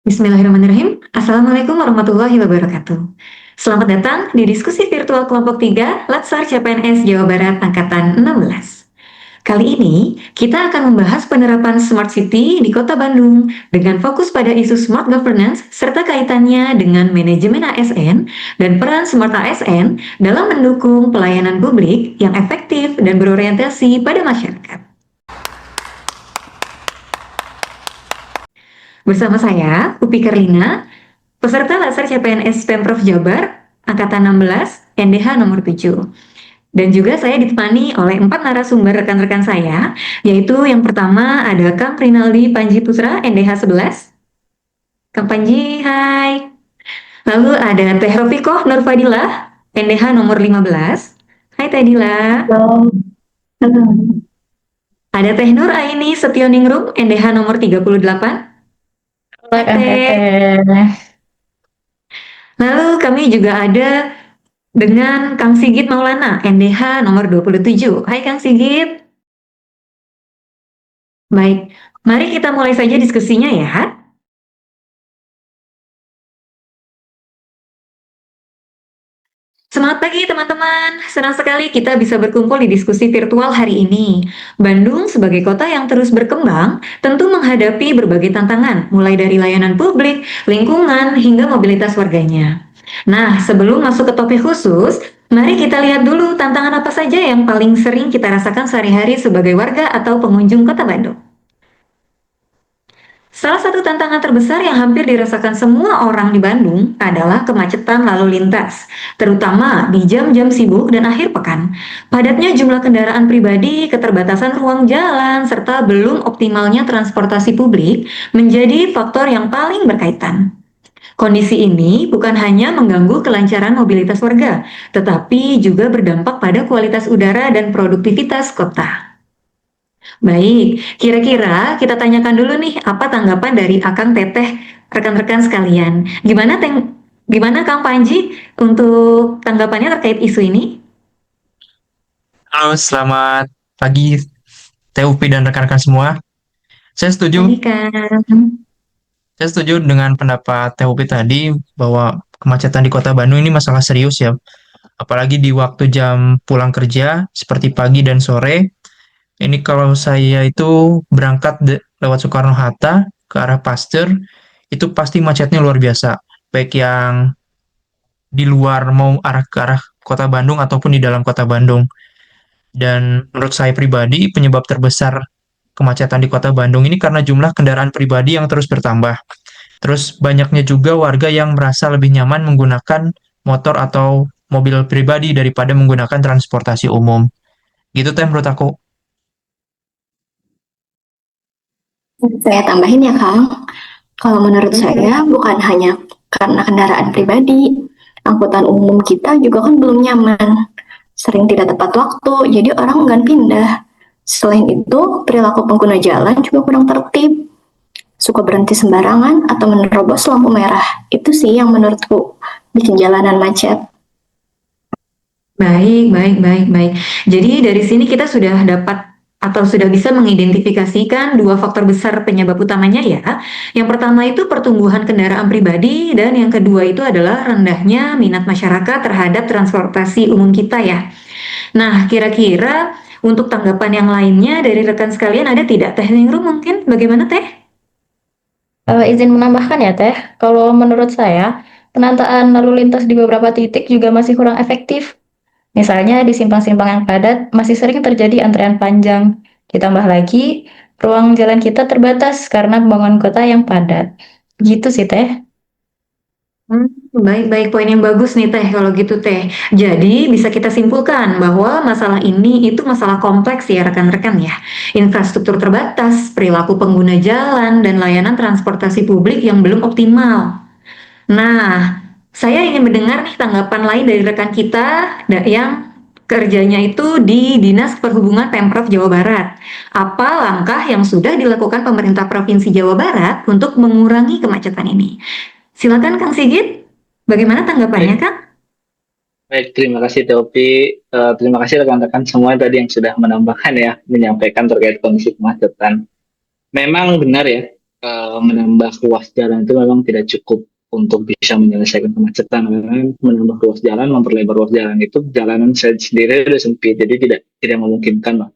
Bismillahirrahmanirrahim. Assalamualaikum warahmatullahi wabarakatuh. Selamat datang di diskusi virtual kelompok 3 Latsar CPNS Jawa Barat Angkatan 16. Kali ini kita akan membahas penerapan Smart City di Kota Bandung dengan fokus pada isu Smart Governance serta kaitannya dengan manajemen ASN dan peran Smart ASN dalam mendukung pelayanan publik yang efektif dan berorientasi pada masyarakat. Bersama saya, Upi Kerlina, peserta Latsar CPNS Pemprov Jabar, Angkatan 16, NDH nomor 7. Dan juga saya ditemani oleh 4 narasumber rekan-rekan saya, yaitu yang pertama ada Kang Rinaldi Panji Putra, NDH 11. Kang Panji, hai. Lalu ada Teh Rofikoh Nurfadilah, NDH nomor 15. Hai Teh Dila. Halo. Halo. Ada Teh Nur Aini Setioningrum, NDH nomor 38. Hai Kang Teh. Teteh. Lalu kami juga ada dengan Kang Sigit Maulana, NDH nomor 27. Hai Kang Sigit. Baik, mari kita mulai saja diskusinya ya. Semangat pagi teman-teman, senang sekali kita bisa berkumpul di diskusi virtual hari ini. Bandung sebagai kota yang terus berkembang tentu menghadapi berbagai tantangan, mulai dari layanan publik, lingkungan, hingga mobilitas warganya. Nah, sebelum masuk ke topik khusus, mari kita lihat dulu tantangan apa saja yang paling sering kita rasakan sehari-hari sebagai warga atau pengunjung kota Bandung. Salah satu tantangan terbesar yang hampir dirasakan semua orang di Bandung adalah kemacetan lalu lintas, terutama di jam-jam sibuk dan akhir pekan. Padatnya jumlah kendaraan pribadi, keterbatasan ruang jalan, serta belum optimalnya transportasi publik menjadi faktor yang paling berkaitan. Kondisi ini bukan hanya mengganggu kelancaran mobilitas warga, tetapi juga berdampak pada kualitas udara dan produktivitas kota. Baik, kira-kira kita tanyakan dulu nih apa tanggapan dari Akang Teteh, rekan-rekan sekalian. Gimana Kang Panji untuk tanggapannya terkait isu ini? Halo, selamat pagi TUP dan rekan-rekan semua. Saya setuju, Pagi Kang. saya setuju dengan pendapat TUP tadi bahwa kemacetan di Kota Bandung ini masalah serius ya. Apalagi di waktu jam pulang kerja seperti pagi dan sore. Ini kalau saya itu berangkat lewat Soekarno-Hatta ke arah Pasteur, itu pasti macetnya luar biasa. Baik yang di luar mau arah ke arah Kota Bandung ataupun di dalam Kota Bandung. Dan menurut saya pribadi, penyebab terbesar kemacetan di kota Bandung ini karena jumlah kendaraan pribadi yang terus bertambah. Terus banyaknya juga warga yang merasa lebih nyaman menggunakan motor atau mobil pribadi daripada menggunakan transportasi umum. Gitu teh menurut aku. Saya tambahin ya, Kang. Kalau menurut saya bukan hanya karena kendaraan pribadi, angkutan umum kita juga kan belum nyaman. Sering tidak tepat waktu, jadi orang enggan pindah. Selain itu, perilaku pengguna jalan juga kurang tertib. Suka berhenti sembarangan atau menerobos lampu merah. Itu sih yang menurutku bikin jalanan macet. Baik, baik, baik, baik. Jadi dari sini kita sudah dapat atau sudah bisa mengidentifikasikan dua faktor besar penyebab utamanya ya. Yang pertama itu pertumbuhan kendaraan pribadi dan yang kedua itu adalah rendahnya minat masyarakat terhadap transportasi umum kita ya. Nah, kira-kira untuk tanggapan yang lainnya dari rekan sekalian ada tidak? Teh Ningrum mungkin bagaimana Teh? Izin menambahkan ya Teh, kalau menurut saya, penataan lalu lintas di beberapa titik juga masih kurang efektif. Misalnya di simpang-simpang yang padat masih sering terjadi antrean panjang. Ditambah lagi, ruang jalan kita terbatas karena pembangunan kota yang padat. Gitu sih Teh. Baik-baik, poin yang bagus nih Teh kalau gitu Teh. Jadi bisa kita simpulkan bahwa masalah ini itu masalah kompleks ya rekan-rekan ya. Infrastruktur terbatas, perilaku pengguna jalan, dan layanan transportasi publik yang belum optimal. Nah, saya ingin mendengar nih tanggapan lain dari rekan kita yang kerjanya itu di Dinas Perhubungan Pemprov Jawa Barat. Apa langkah yang sudah dilakukan pemerintah Provinsi Jawa Barat untuk mengurangi kemacetan ini? Silakan Kang Sigit, bagaimana tanggapannya Baik, Kang? baik, terima kasih Teopi. Terima kasih rekan-rekan semua tadi yang sudah menambahkan ya, menyampaikan terkait kondisi kemacetan. Memang benar ya, menambah ruas jalan itu memang tidak cukup untuk bisa menyelesaikan kemacetan. Karena menambah ruas jalan, memperlebar ruas jalan itu jalanan sendiri udah sempit, jadi tidak memungkinkan lah.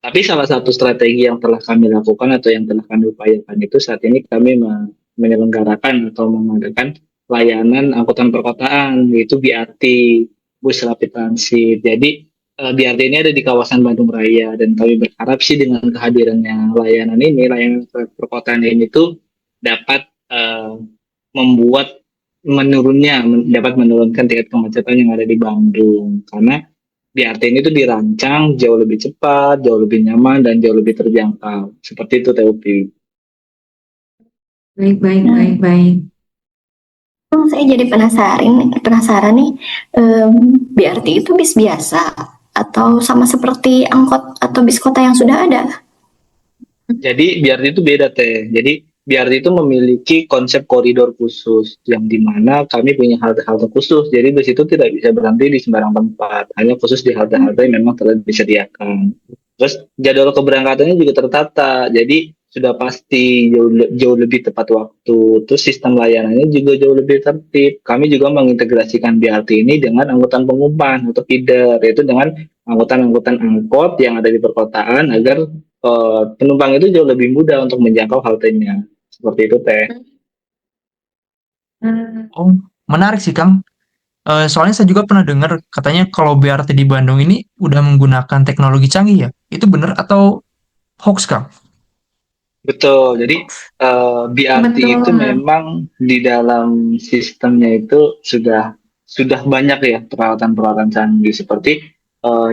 Tapi salah satu strategi yang telah kami lakukan atau yang telah kami upayakan itu saat ini kami menyelenggarakan atau mengadakan layanan angkutan perkotaan, yaitu BRT, bus rapid transit. Jadi BRT ini ada di kawasan Bandung Raya dan kami berharap sih dengan kehadirannya layanan ini, layanan perkotaan ini tuh dapat membuat dapat menurunkan tingkat kemacetan yang ada di Bandung. Karena BRT ini tuh dirancang jauh lebih cepat, jauh lebih nyaman, dan jauh lebih terjangkau. Seperti itu, Teopi. Baik, baik, Nah, baik, baik. saya jadi penasaran nih, BRT itu bis biasa atau sama seperti angkot atau bis kota yang sudah ada? Jadi BRT itu beda, Teh. Jadi BRT itu memiliki konsep koridor khusus, yang dimana kami punya halte-halte khusus. Jadi bus itu tidak bisa berhenti di sembarang tempat, hanya khusus di halte-halte yang memang telah disediakan. Terus jadwal keberangkatannya juga tertata, jadi sudah pasti jauh lebih tepat waktu. Terus sistem layanannya juga jauh lebih tertib. Kami juga mengintegrasikan BRT ini dengan angkutan pengumpan atau feeder, yaitu dengan angkutan-angkutan angkot yang ada di perkotaan agar penumpang itu jauh lebih mudah untuk menjangkau haltenya. Seperti itu, Teh. Hmm, Oh, menarik sih, Kang. Soalnya saya juga pernah dengar katanya kalau BRT di Bandung ini udah menggunakan teknologi canggih ya. Itu benar atau hoax, Kang? Betul. Jadi BRT itu betul. memang di dalam sistemnya itu sudah banyak ya peralatan-peralatan canggih, seperti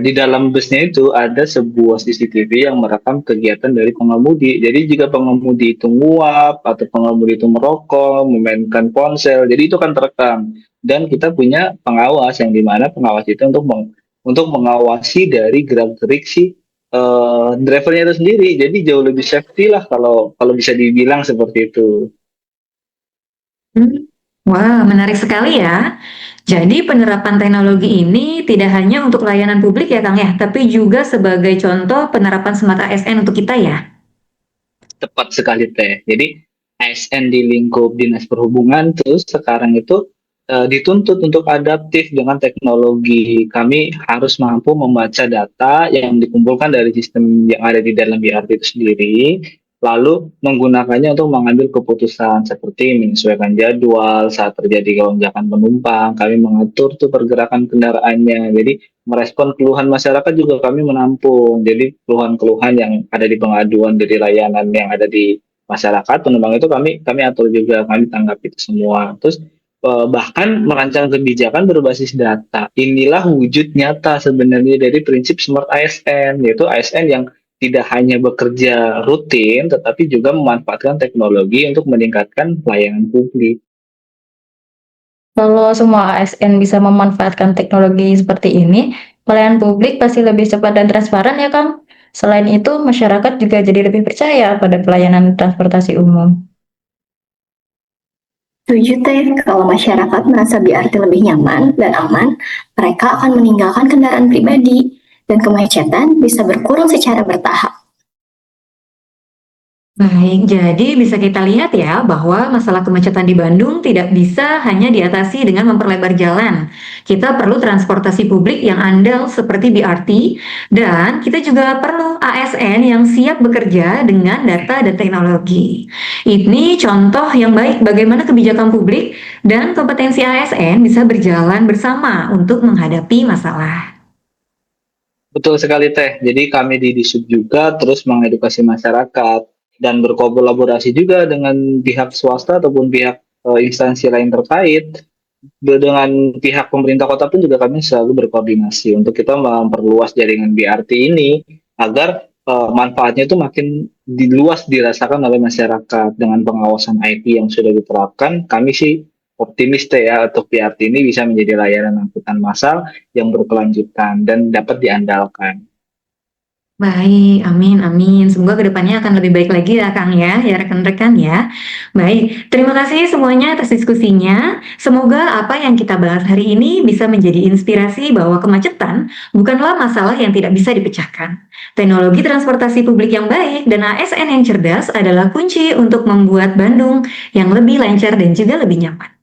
di dalam busnya itu ada sebuah CCTV yang merekam kegiatan dari pengemudi. Jadi jika pengemudi itu nguap atau pengemudi itu merokok, memainkan ponsel, jadi itu kan terekam. Dan kita punya pengawas yang dimana pengawas itu untuk mengawasi dari gerak-gerik si drivernya itu sendiri. Jadi jauh lebih safety lah kalau kalau bisa dibilang seperti itu. Hmm. Wah, menarik sekali ya. Jadi penerapan teknologi ini tidak hanya untuk layanan publik ya Kang ya, tapi juga sebagai contoh penerapan Smart ASN untuk kita ya. Tepat sekali, Teh. Jadi ASN di lingkup Dinas Perhubungan terus sekarang itu dituntut untuk adaptif dengan teknologi. Kami harus mampu membaca data yang dikumpulkan dari sistem yang ada di dalam BRT itu sendiri, lalu menggunakannya untuk mengambil keputusan seperti menyesuaikan jadwal saat terjadi lonjakan penumpang. Kami mengatur tuh pergerakan kendaraannya. Jadi merespon keluhan masyarakat juga kami menampung. Jadi keluhan-keluhan yang ada di pengaduan dari layanan yang ada di masyarakat penumpang itu kami atur juga, kami tanggapi itu semua. Terus bahkan merancang kebijakan berbasis data. Inilah wujud nyata sebenarnya dari prinsip Smart ASN, yaitu ASN yang tidak hanya bekerja rutin, tetapi juga memanfaatkan teknologi untuk meningkatkan pelayanan publik. Kalau semua ASN bisa memanfaatkan teknologi seperti ini, pelayanan publik pasti lebih cepat dan transparan ya, Kang. Selain itu, masyarakat juga jadi lebih percaya pada pelayanan transportasi umum. Setuju Teh, kalau masyarakat merasa BRT lebih nyaman dan aman, mereka akan meninggalkan kendaraan pribadi dan kemacetan bisa berkurang secara bertahap. Baik, jadi bisa kita lihat ya bahwa masalah kemacetan di Bandung tidak bisa hanya diatasi dengan memperlebar jalan. Kita perlu transportasi publik yang andal seperti BRT dan kita juga perlu ASN yang siap bekerja dengan data dan teknologi. Ini contoh yang baik bagaimana kebijakan publik dan kompetensi ASN bisa berjalan bersama untuk menghadapi masalah. Betul sekali, Teh. Jadi kami di Disub juga terus mengedukasi masyarakat dan berkolaborasi juga dengan pihak swasta ataupun pihak instansi lain terkait. Dengan pihak pemerintah kota pun juga kami selalu berkoordinasi untuk kita memperluas jaringan BRT ini agar manfaatnya itu makin diluas dirasakan oleh masyarakat. Dengan pengawasan IT yang sudah diterapkan, kami sih optimis deh ya untuk BRT ini bisa menjadi layanan angkutan massal yang berkelanjutan dan dapat diandalkan. Baik, amin, amin. Semoga kedepannya akan lebih baik lagi ya, Kang ya rekan-rekan ya. Baik, terima kasih semuanya atas diskusinya. Semoga apa yang kita bahas hari ini bisa menjadi inspirasi bahwa kemacetan bukanlah masalah yang tidak bisa dipecahkan. Teknologi transportasi publik yang baik dan ASN yang cerdas adalah kunci untuk membuat Bandung yang lebih lancar dan juga lebih nyaman.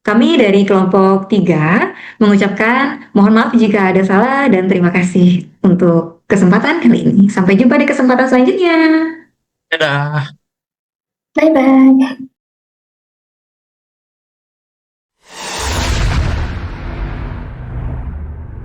Kami dari kelompok 3 mengucapkan mohon maaf jika ada salah dan terima kasih untuk kesempatan kali ini. Sampai jumpa di kesempatan selanjutnya. Dadah. Bye-bye.